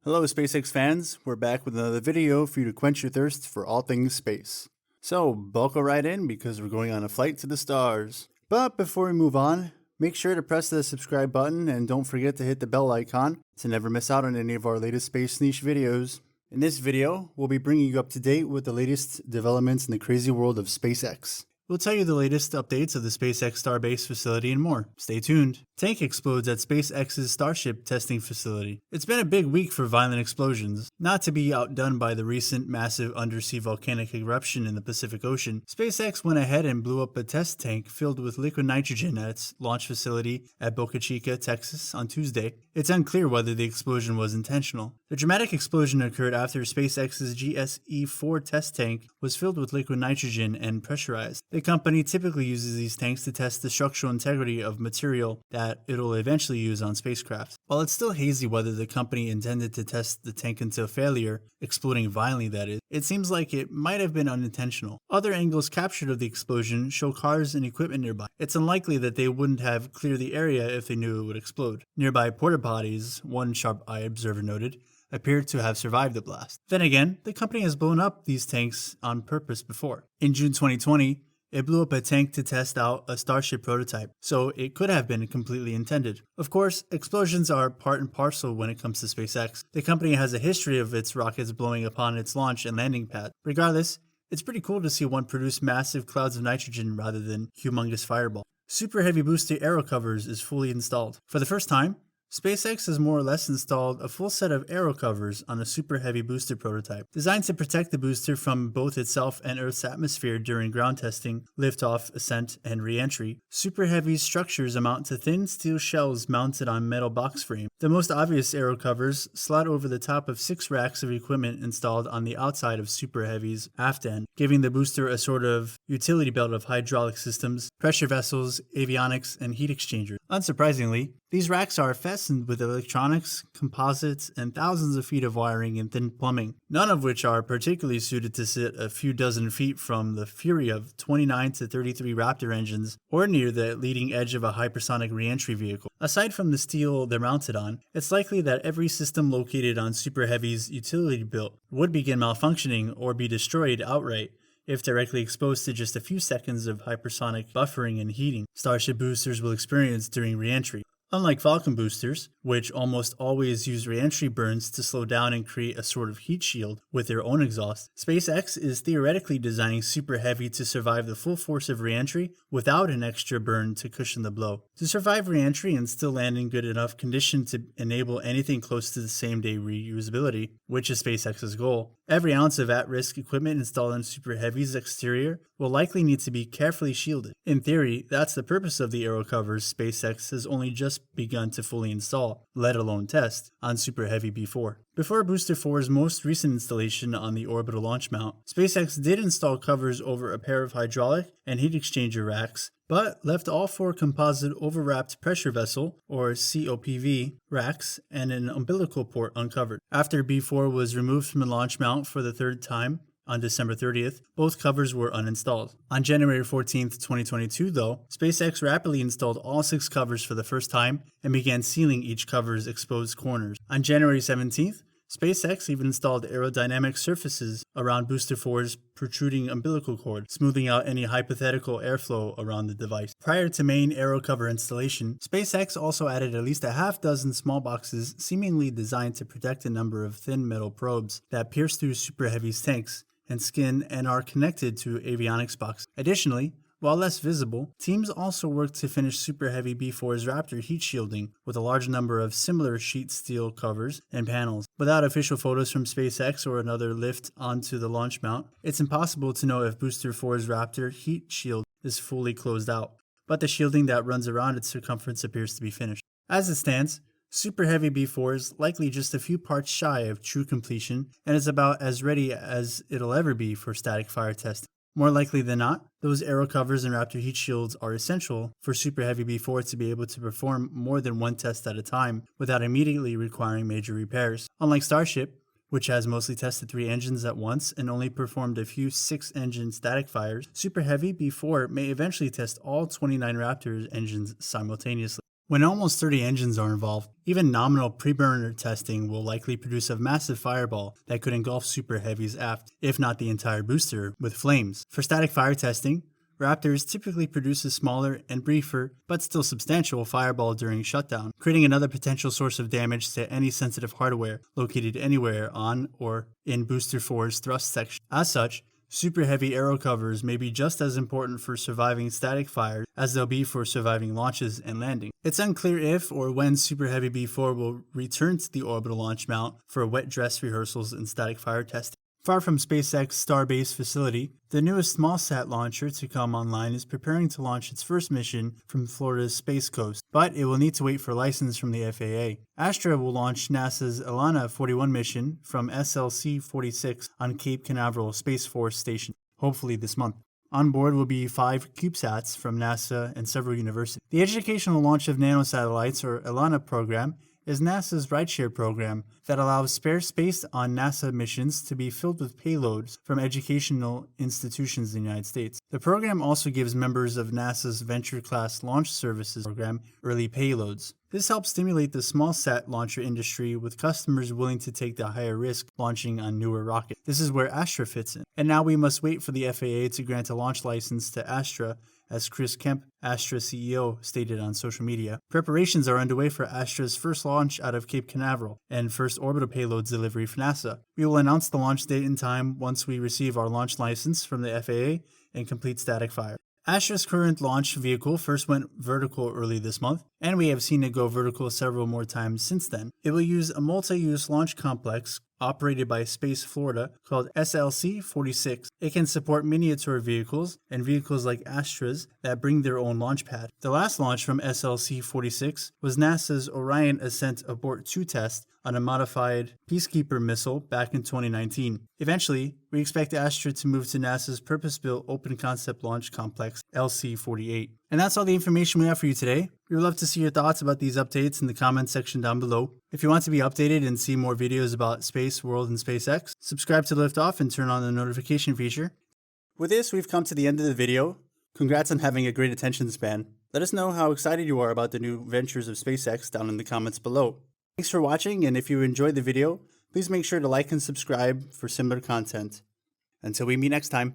Hello SpaceX fans, we're back with another video for you to quench your thirst for all things space. So buckle right in because we're going on a flight to the stars. But before we move on, make sure to press the subscribe button and don't forget to hit the bell icon to never miss out on any of our latest space niche videos. In this video, we'll be bringing you up to date with the latest developments in the crazy world of SpaceX. We'll tell you the latest updates of the SpaceX Starbase facility and more. Stay tuned. Tank explodes at SpaceX's Starship testing facility. It's been a big week for violent explosions. Not to be outdone by the recent massive undersea volcanic eruption in the Pacific Ocean, SpaceX went ahead and blew up a test tank filled with liquid nitrogen at its launch facility at Boca Chica, Texas on Tuesday. It's unclear whether the explosion was intentional. The dramatic explosion occurred after SpaceX's GSE-4 test tank was filled with liquid nitrogen and pressurized. The company typically uses these tanks to test the structural integrity of material that it'll eventually use on spacecraft. While it's still hazy whether the company intended to test the tank until failure, exploding violently that is, it seems like it might have been unintentional. Other angles captured of the explosion show cars and equipment nearby. It's unlikely that they wouldn't have cleared the area if they knew it would explode. Nearby porta potties, one sharp-eyed observer noted, appeared to have survived the blast. Then again, the company has blown up these tanks on purpose before. In June 2020, it blew up a tank to test out a Starship prototype, so it could have been completely intended. Of course, explosions are part and parcel when it comes to SpaceX. The company has a history of its rockets blowing upon its launch and landing pad. Regardless, it's pretty cool to see one produce massive clouds of nitrogen rather than humongous fireball. Super Heavy booster Aero Covers is fully installed. For the first time, SpaceX has more or less installed a full set of Aero Covers on a Super Heavy booster prototype, designed to protect the booster from both itself and Earth's atmosphere during ground testing, liftoff, ascent, and re-entry. Super Heavy's structures amount to thin steel shells mounted on metal box frame. The most obvious Aero Covers slide over the top of 6 racks of equipment installed on the outside of Super Heavy's aft end, giving the booster a sort of utility belt of hydraulic systems, pressure vessels, avionics, and heat exchangers. Unsurprisingly, these racks are fastened with electronics, composites, and thousands of feet of wiring and thin plumbing, none of which are particularly suited to sit a few dozen feet from the fury of 29 to 33 Raptor engines or near the leading edge of a hypersonic re-entry vehicle. Aside from the steel they're mounted on, it's likely that every system located on Super Heavy's utility belt would begin malfunctioning or be destroyed outright if directly exposed to just a few seconds of hypersonic buffering and heating Starship boosters will experience during re-entry. Unlike Falcon boosters, which almost always use re-entry burns to slow down and create a sort of heat shield with their own exhaust, SpaceX is theoretically designing Super Heavy to survive the full force of re-entry without an extra burn to cushion the blow. To survive re-entry and still land in good enough condition to enable anything close to the same-day reusability, which is SpaceX's goal, every ounce of at-risk equipment installed on Super Heavy's exterior will likely need to be carefully shielded. In theory, that's the purpose of the Aero Covers SpaceX has only just begun to fully install, let alone test, on Super Heavy B4. Before Booster 4's most recent installation on the orbital launch mount, SpaceX did install covers over a pair of hydraulic and heat exchanger racks, but left all 4 composite overwrapped pressure vessel, or COPV, racks and an umbilical port uncovered. After B4 was removed from the launch mount for the third time, on December 30th, both covers were uninstalled. On January 14th, 2022, though, SpaceX rapidly installed all 6 covers for the first time and began sealing each cover's exposed corners. On January 17th, SpaceX even installed aerodynamic surfaces around Booster 4's protruding umbilical cord, smoothing out any hypothetical airflow around the device. Prior to main Aero Cover installation, SpaceX also added at least a half dozen small boxes seemingly designed to protect a number of thin metal probes that pierce through Super Heavy's tanks and skin and are connected to avionics boxes. Additionally, while less visible, teams also worked to finish Super Heavy B4's Raptor heat shielding with a large number of similar sheet steel covers and panels. Without official photos from SpaceX or another lift onto the launch mount, it's impossible to know if Booster 4's Raptor heat shield is fully closed out, but the shielding that runs around its circumference appears to be finished. As it stands, Super Heavy B4 is likely just a few parts shy of true completion and is about as ready as it'll ever be for static fire testing. More likely than not, those Aero Covers and Raptor heat shields are essential for Super Heavy B4 to be able to perform more than one test at a time without immediately requiring major repairs. Unlike Starship, which has mostly tested 3 engines at once and only performed a few 6-engine static fires, Super Heavy B4 may eventually test all 29 Raptor engines simultaneously. When almost 30 engines are involved, even nominal pre-burner testing will likely produce a massive fireball that could engulf Super Heavy's aft, if not the entire booster, with flames. For static fire testing, Raptors typically produce a smaller and briefer, but still substantial fireball during shutdown, creating another potential source of damage to any sensitive hardware located anywhere on or in Booster 4's thrust section. As such, Super Heavy Aero Covers may be just as important for surviving static fires as they'll be for surviving launches and landing. It's unclear if or when Super Heavy B4 will return to the orbital launch mount for wet dress rehearsals and static fire testing. Far from SpaceX Starbase facility, the newest small-sat launcher to come online is preparing to launch its first mission from Florida's Space Coast, but it will need to wait for license from the FAA. Astra will launch NASA's Alana 41 mission from SLC-46 on Cape Canaveral Space Force Station, hopefully this month. On board will be 5 CubeSats from NASA and several universities. The educational launch of nanosatellites, or Alana program, is NASA's rideshare program that allows spare space on NASA missions to be filled with payloads from educational institutions in the United States. The program also gives members of NASA's Venture Class Launch Services program early payloads. This helps stimulate the small sat launcher industry with customers willing to take the higher risk launching on newer rockets. This is where Astra fits in. And now we must wait for the FAA to grant a launch license to Astra, as Chris Kemp, Astra CEO, stated on social media. Preparations are underway for Astra's first launch out of Cape Canaveral and first orbital payloads delivery for NASA. We will announce the launch date and time once we receive our launch license from the FAA and complete static fire. Astra's current launch vehicle first went vertical early this month, and we have seen it go vertical several more times since then. It will use a multi-use launch complex operated by Space Florida called SLC-46. It can support miniature vehicles and vehicles like Astra's that bring their own launch pad. The last launch from SLC-46 was NASA's Orion Ascent Abort 2 test on a modified Peacekeeper missile back in 2019. Eventually, we expect Astra to move to NASA's purpose-built open concept launch complex, LC-48. And that's all the information we have for you today. We would love to see your thoughts about these updates in the comments section down below. If you want to be updated and see more videos about space, world, and SpaceX, subscribe to Liftoff and turn on the notification feature. With this, we've come to the end of the video. Congrats on having a great attention span. Let us know how excited you are about the new ventures of SpaceX down in the comments below. Thanks for watching, and if you enjoyed the video, please make sure to like and subscribe for similar content. Until we meet next time.